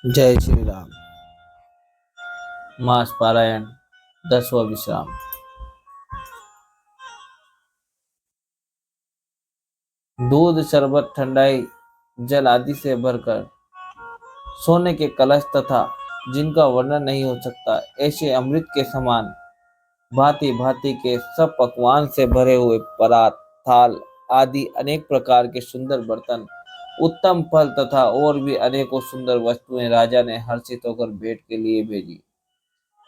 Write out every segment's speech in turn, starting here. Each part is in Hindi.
जय श्री राम। मास पारायण 10वां विश्राम। दूध, शरबत, ठंडाई, जल आदि से भरकर सोने के कलश तथा जिनका वर्णन नहीं हो सकता ऐसे अमृत के समान भांति भांति के सब पकवान से भरे हुए परात, थाल आदि अनेक प्रकार के सुंदर बर्तन, उत्तम फल तथा और भी अनेकों सुंदर वस्तुएं राजा ने हर्षित होकर भेंट के लिए भेजी।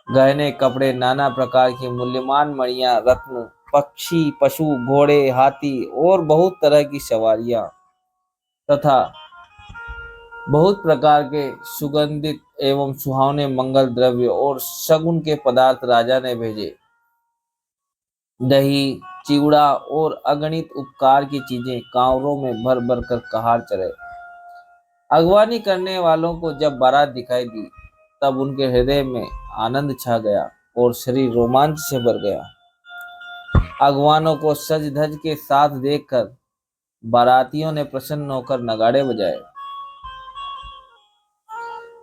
गहने, कपड़े, नाना प्रकार की मूल्यवान मणियां, रत्न, पक्षी, पशु, घोड़े, हाथी और बहुत तरह की सवारियां तथा बहुत प्रकार के सुगंधित एवं सुहावने मंगल द्रव्य और शगुन के पदार्थ राजा ने भेजे। दही, चिवड़ा और अगणित उपकार की चीजें कांवरों में भर भर कर कहार चले। अगवानी करने वालों को जब बारात दिखाई दी तब उनके हृदय में आनंद छा गया और शरीर रोमांच से भर गया। अगवानों को सज धज के साथ देखकर बारातियों ने प्रसन्न होकर नगाड़े बजाए।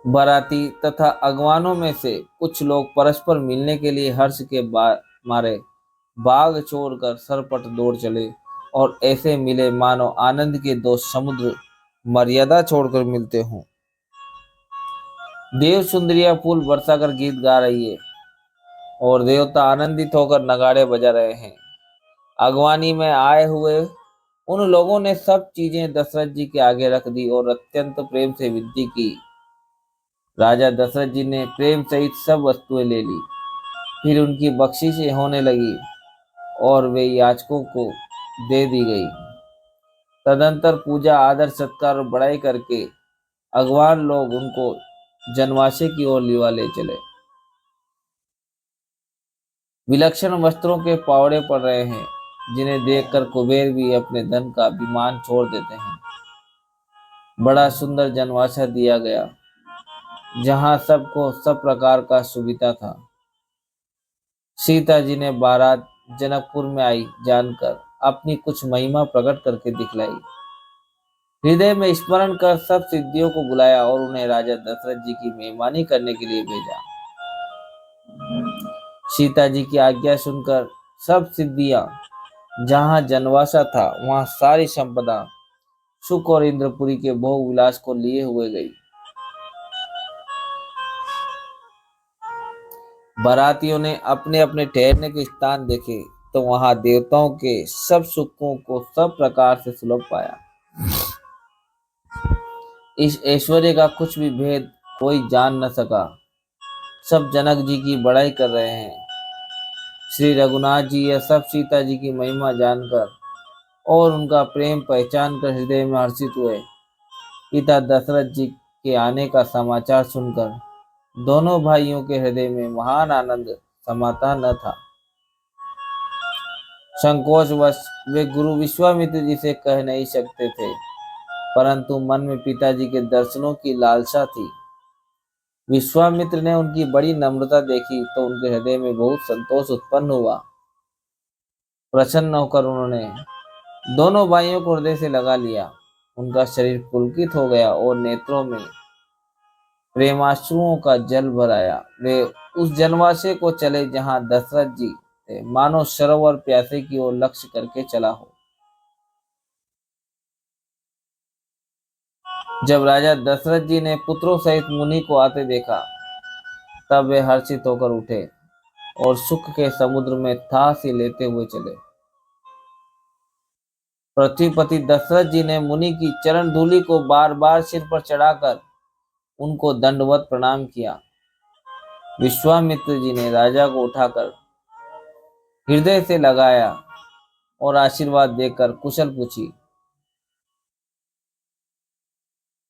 बाराती तथा अगवानों में से कुछ लोग परस्पर मिलने के लिए हर्ष के मारे बाग छोड़कर सरपट दौड़ चले और ऐसे मिले मानो आनंद के दो समुद्र मर्यादा छोड़कर मिलते हों। देव सुंदरियां फूल बरसाकर गीत गा रही है और देवता आनंदित होकर नगाड़े बजा रहे हैं। अगवानी में आए हुए उन लोगों ने सब चीजें दशरथ जी के आगे रख दी और अत्यंत प्रेम से विनती की। राजा दशरथ जी ने प्रेम सहित सब वस्तुएं ले ली। फिर उनकी बख्शिशें होने लगी और वे याचकों को दे दी गई। तदंतर पूजा, आदर, सत्कार और बड़ाई करके अगवान लोग उनको जनवासे की ओर लिवा ले चले। विलक्षण वस्त्रों के पावड़े पड़ रहे हैं जिन्हें देखकर कुबेर भी अपने धन का अभिमान छोड़ देते हैं। बड़ा सुंदर जनवासा दिया गया जहां सबको सब प्रकार का सुविधा था। सीता जी ने बारात जनकपुर में आई जानकर अपनी कुछ महिमा प्रकट करके दिखलाई। हृदय में स्मरण कर सब सिद्धियों को बुलाया और उन्हें राजा दशरथ जी की मेहमानी करने के लिए भेजा। सीता जी की आज्ञा सुनकर सब सिद्धियां जहां जनवासा था वहां सारी संपदा, सुख और इंद्रपुरी के भोग विलास को लिए हुए गई। बारातियों ने अपने अपने ठहरने के स्थान देखे तो वहां देवताओं के सब सुखों को सब प्रकार से सुलभ पाया। इस ऐश्वर्य का कुछ भी भेद कोई जान न सका। सब जनक जी की बड़ाई कर रहे हैं। श्री रघुनाथ जी यह सब सीता जी की महिमा जानकर और उनका प्रेम पहचान कर हृदय में हर्षित हुए। पिता दशरथ जी के आने का समाचार सुनकर दोनों भाइयों के हृदय में महान आनंद समाता न था। संकोचवश वे गुरु विश्वामित्र जी से कह नहीं सकते थे, परंतु मन में पिताजी के दर्शनों की लालसा थी। विश्वामित्र ने उनकी बड़ी नम्रता देखी तो उनके हृदय में बहुत संतोष उत्पन्न हुआ। प्रसन्न होकर उन्होंने दोनों भाइयों को हृदय से लगा लिया। उनका शरीर पुलकित हो गया और नेत्रों में प्रेमाश्रुओं का जल भर आया। वे उस जनवासे को चले जहां दशरथ जी थे, मानो सरोवर प्यासे की ओर लक्ष्य करके चला हो। जब राजा दशरथ जी ने पुत्रों सहित मुनि को आते देखा तब वे हर्षित होकर उठे और सुख के समुद्र में था सी लेते हुए चले। पृथ्वीपति दशरथ जी ने मुनि की चरण धूलि को बार बार सिर पर चढ़ाकर उनको दंडवत प्रणाम किया। विश्वामित्र जी ने राजा को उठाकर हृदय से लगाया और आशीर्वाद देकर कुशल पूछी।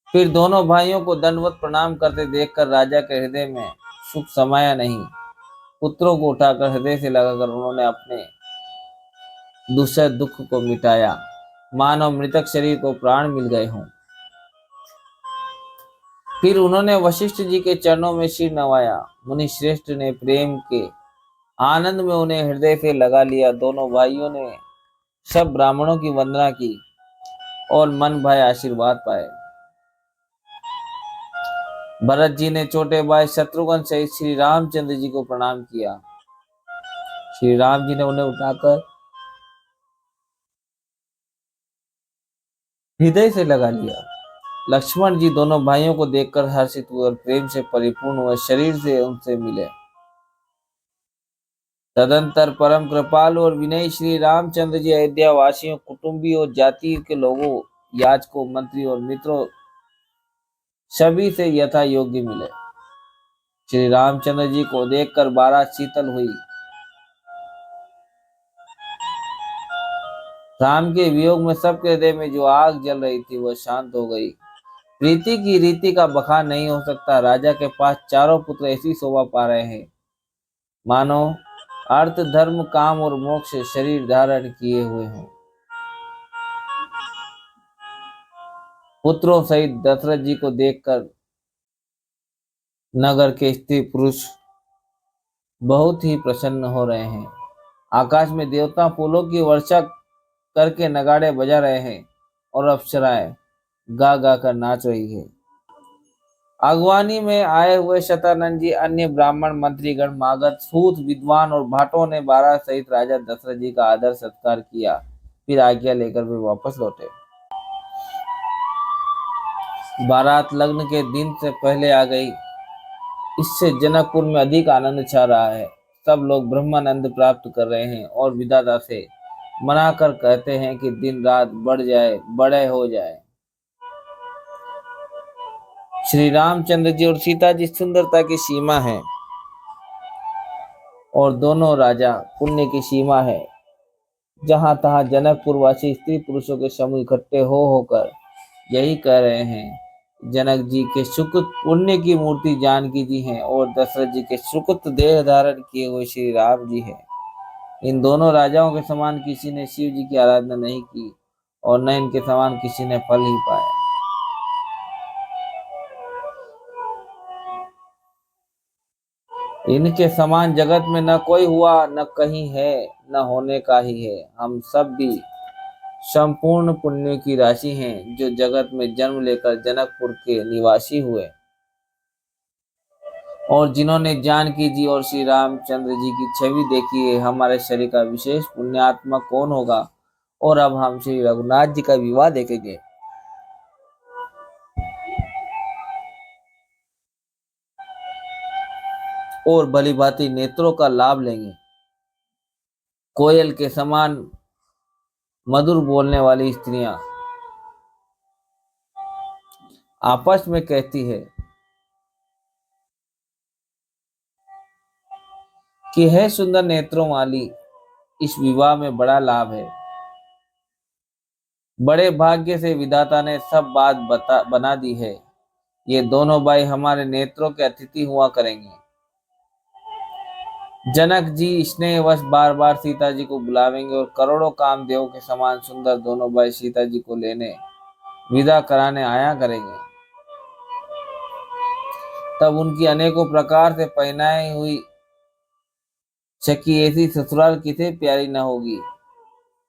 फिर दोनों भाइयों को दंडवत प्रणाम करते देखकर राजा के हृदय में सुख समाया नहीं। पुत्रों को उठाकर हृदय से लगाकर उन्होंने अपने दूसरे दुख को मिटाया, मानो मृतक शरीर को प्राण मिल गए हों। फिर उन्होंने वशिष्ठ जी के चरणों में सिर नवाया। मुनि श्रेष्ठ ने प्रेम के आनंद में उन्हें हृदय से लगा लिया। दोनों भाइयों ने सब ब्राह्मणों की वंदना की और मन भाए आशीर्वाद पाए। भरत जी ने छोटे भाई शत्रुघ्न सहित श्री रामचंद्र जी को प्रणाम किया। श्री राम जी ने उन्हें उठाकर हृदय से लगा लिया। लक्ष्मण जी दोनों भाइयों को देखकर हर्षित हुए और प्रेम से परिपूर्ण हुए शरीर से उनसे मिले। तदंतर परम कृपालु और विनयी श्री रामचंद्र जी अयोध्या वासियों, कुटुंबी और जाति के लोगों, याचकों, मंत्री और मित्रों सभी से यथा योग्य मिले। श्री रामचंद्र जी को देखकर बारात शीतल हुई। राम के वियोग में सबके हृदय में जो आग जल रही थी वह शांत हो गई। प्रीति की रीति का बखान नहीं हो सकता। राजा के पास चारों पुत्र ऐसी शोभा पा रहे हैं मानो अर्थ, धर्म, काम और मोक्ष शरीर धारण किए हुए हों। पुत्रों सहित दशरथ जी को देखकर नगर के स्त्री पुरुष बहुत ही प्रसन्न हो रहे हैं। आकाश में देवता फूलों की वर्षा करके नगाड़े बजा रहे हैं और अप्सराएं गा गा कर नाच रही है। अगवानी में आए हुए शतानंद जी, अन्य ब्राह्मण, मंत्रीगण, मागध, सूत, विद्वान और भाटों ने बारात सहित राजा दशरथ जी का आदर सत्कार किया। फिर आज्ञा लेकर वे वापस लौटे। बारात लग्न के दिन से पहले आ गई, इससे जनकपुर में अधिक आनंद छा रहा है। सब लोग ब्रह्मानंद प्राप्त कर रहे हैं और विधाता से मनाकर कहते हैं कि दिन रात बढ़ जाए, बड़े हो जाए। श्री रामचंद्र जी और सीता जी सुंदरता की सीमा है और दोनों राजा पुण्य की सीमा है। जहां तहां जनकपुर वासी स्त्री पुरुषों के समूह इकट्ठे हो होकर यही कह रहे हैं, जनक जी के सुकृत पुण्य की मूर्ति जानकी जी हैं और दशरथ जी के सुकृत देह धारण किए हुए श्री राम जी हैं। इन दोनों राजाओं के समान किसी ने शिव जी की आराधना नहीं की और न इनके समान किसी ने फल ही पाया। इनके समान जगत में न कोई हुआ, न कहीं है, न होने का ही है। हम सब भी संपूर्ण पुण्यों की राशि हैं जो जगत में जन्म लेकर जनकपुर के निवासी हुए और जिन्होंने जानकी जी और श्री रामचंद्र जी की छवि देखी है। हमारे शरीर का विशेष पुण्यात्मा कौन होगा? और अब हम श्री रघुनाथ जी का विवाह देखेंगे और भली भांति नेत्रों का लाभ लेंगे। कोयल के समान मधुर बोलने वाली स्त्रियां आपस में कहती है कि है सुंदर नेत्रों वाली, इस विवाह में बड़ा लाभ है। बड़े भाग्य से विधाता ने सब बात बना दी है। ये दोनों भाई हमारे नेत्रों के अतिथि हुआ करेंगे। जनक जी स्नेहवश बार बार सीता जी को बुलावेंगे और करोड़ों कामदेव के समान सुंदर दोनों भाई सीता जी को लेने विदा कराने आया करेंगे। तब उनकी अनेकों प्रकार से पहनाई हुई सखी ऐसी ससुराल किसे प्यारी न होगी।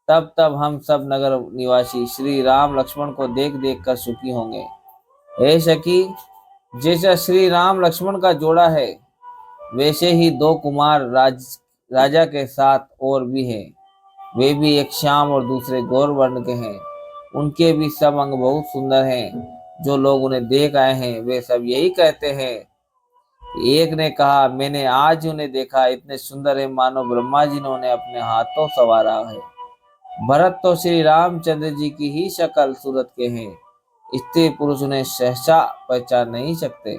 तब हम सब नगर निवासी श्री राम लक्ष्मण को देख देख कर सुखी होंगे। हे सखी, जैसा श्री राम लक्ष्मण का जोड़ा है वैसे ही दो कुमार राजा के साथ और भी हैं। वे भी एक श्याम और दूसरे गौर वर्ण के हैं। उनके भी सब अंग बहुत सुंदर हैं। जो लोग उन्हें देख आए हैं वे सब यही कहते हैं। एक ने कहा, मैंने आज उन्हें देखा, इतने सुंदर है मानो ब्रह्मा जी ने उन्हें अपने हाथों संवारा है। भरत तो श्री रामचंद्र जी की ही शक्ल सूरत के हैं। स्त्री पुरुष उन्हें सहसा पहचान नहीं सकते।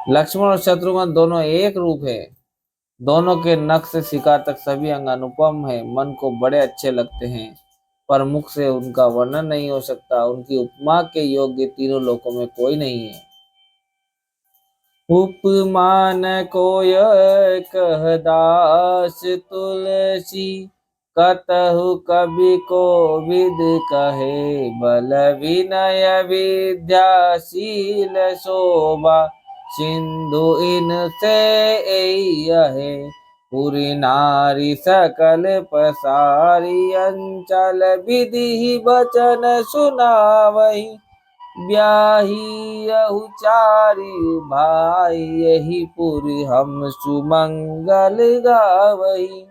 लक्ष्मण और शत्रुघ्न दोनों एक रूप है। दोनों के नख से शिकार तक सभी अंग अनुपम है, मन को बड़े अच्छे लगते हैं, पर मुख से उनका वर्णन नहीं हो सकता। उनकी उपमा के योग्य तीनों लोकों में कोई नहीं है। उपमान कोय कह दास तुलसी, कतहु कवि को विद कहे। बल विनय विद्याशील शोभा, सिंधु इनसे है। पुरी नारी सकल पसारी, अंचल विधि बचन सुनावही। ब्याही यहु चारि भाई, यही पुर हम सुमंगल गावही।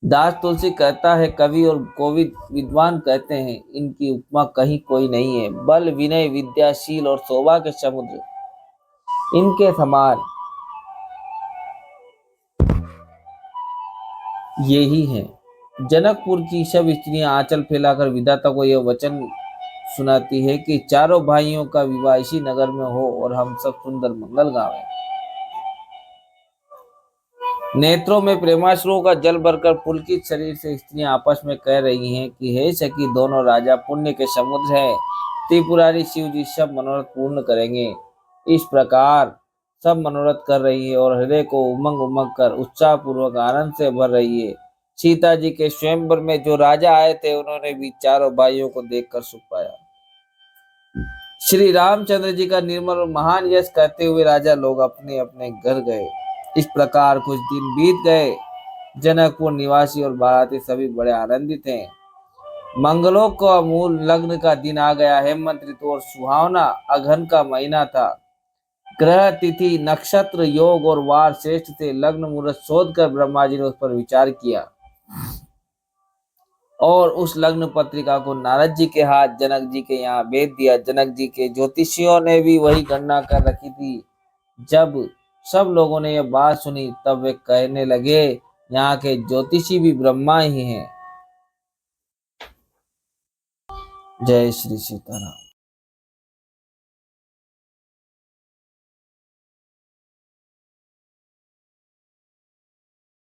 दास तुलसी कहता है, कवि और कोविद विद्वान कहते हैं, इनकी उपमा कहीं कोई नहीं है। बल, विनय, विद्याशील और शोभा के समुद्र इनके समान यही है। जनकपुर की सब स्त्रियां आंचल फैलाकर विधाता को यह वचन सुनाती है कि चारों भाइयों का विवाह इसी नगर में हो और हम सब सुंदर मंगल गावें। नेत्रों में प्रेमाश्रुओं का जल भरकर पुलकित शरीर से स्त्रियां आपस में कह रही हैं कि हे सखी, दोनों राजा पुण्य के समुद्र हैं। त्रिपुरारी शिव जी सब मनोरथ पूर्ण करेंगे। इस प्रकार सब मनोरथ कर रही है और हृदय को उमंग उमंग कर उत्साह पूर्वक आनंद से भर रही है। सीता जी के स्वयंवर में जो राजा आए थे, उन्होंने भी चारों भाइयों को देखकर सुख पाया। श्री रामचंद्र जी का निर्मल और महान यश कहते हुए राजा लोग अपने अपने घर गए। इस प्रकार कुछ दिन बीत गए। जनकपुर निवासी और बाराती सभी बड़े आनंदित हैं। मंगलों का मूल लग्न का दिन आ गया। हेमंत ऋतु और सुहावना अगहन का महीना था। ग्रह, तिथि, नक्षत्र, योग और वार श्रेष्ठ थे। लग्न मुहूर्त शोध कर ब्रह्मा जी ने उस पर विचार किया और उस लग्न पत्रिका को नारद जी के हाथ जनक जी के यहाँ भेज दिया। जनक जी के ज्योतिषियों ने भी वही गणना कर रखी थी। जब सब लोगों ने यह बात सुनी, तब वे कहने लगे, यहाँ के ज्योतिषी भी ब्रह्मा ही हैं। जय श्री सीताराम।